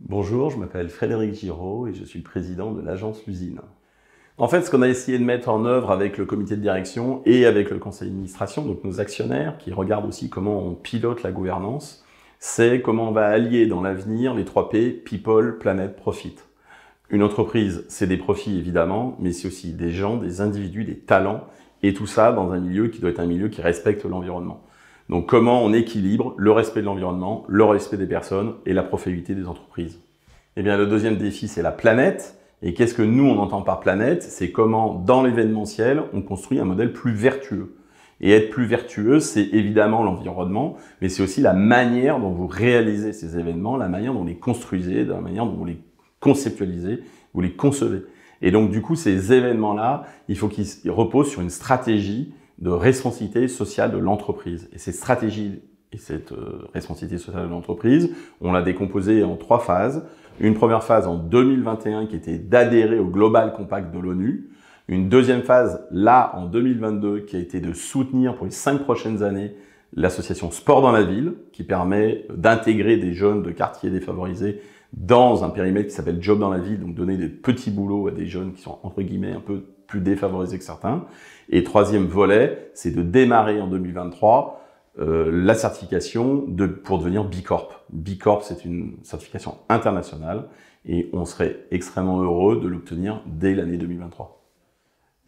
Bonjour, je m'appelle Frédéric Giraud et je suis le président de l'agence L'Usine. En fait, ce qu'on a essayé de mettre en œuvre avec le comité de direction et avec le conseil d'administration, donc nos actionnaires, qui regardent aussi comment on pilote la gouvernance, c'est comment on va allier dans l'avenir les 3 P, People, Planet, Profit. Une entreprise, c'est des profits évidemment, mais c'est aussi des gens, des individus, des talents, et tout ça dans un milieu qui doit être un milieu qui respecte l'environnement. Donc comment on équilibre le respect de l'environnement, le respect des personnes et la profitabilité des entreprises. Eh bien, le deuxième défi, c'est la planète. Et qu'est-ce que nous, on entend par planète? C'est comment, dans l'événementiel, on construit un modèle plus vertueux. Et être plus vertueux, c'est évidemment l'environnement, mais c'est aussi la manière dont vous réalisez ces événements, la manière dont vous les construisez, la manière dont vous les conceptualisez, vous les concevez. Et donc, du coup, ces événements-là, il faut qu'ils reposent sur une stratégie de responsabilité sociale de l'entreprise. Et cette stratégie et cette responsabilité sociale de l'entreprise, on l'a décomposée en 3 phases. Une première phase en 2021 qui était d'adhérer au Global Compact de l'ONU. Une deuxième phase, là, en 2022, qui a été de soutenir pour les 5 prochaines années l'association Sport dans la ville, qui permet d'intégrer des jeunes de quartiers défavorisés dans un périmètre qui s'appelle Job dans la ville, donc donner des petits boulots à des jeunes qui sont, entre guillemets, un peu plus défavorisés que certains. Et troisième volet, c'est de démarrer en 2023 la certification pour devenir B Corp. B Corp, c'est une certification internationale et on serait extrêmement heureux de l'obtenir dès l'année 2023.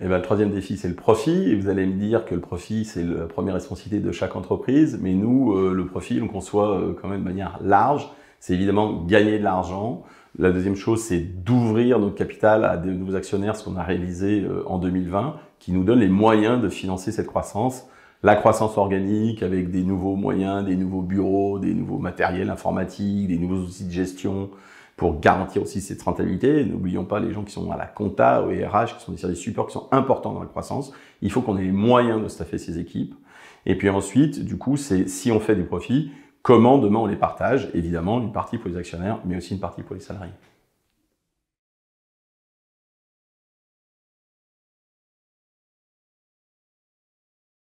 Et ben, le troisième défi, c'est le profit. Et vous allez me dire que le profit, c'est la première responsabilité de chaque entreprise. Mais nous, le profit, on le conçoit quand même de manière large. C'est évidemment gagner de l'argent. La deuxième chose, c'est d'ouvrir notre capital à de nouveaux actionnaires, ce qu'on a réalisé en 2020, qui nous donne les moyens de financer cette croissance. La croissance organique avec des nouveaux moyens, des nouveaux bureaux, des nouveaux matériels informatiques, des nouveaux outils de gestion pour garantir aussi cette rentabilité. N'oublions pas les gens qui sont à la compta, au RH, qui sont des services support qui sont importants dans la croissance. Il faut qu'on ait les moyens de staffer ces équipes. Et puis ensuite, du coup, c'est si on fait du profit, comment demain on les partage? Évidemment, une partie pour les actionnaires, mais aussi une partie pour les salariés.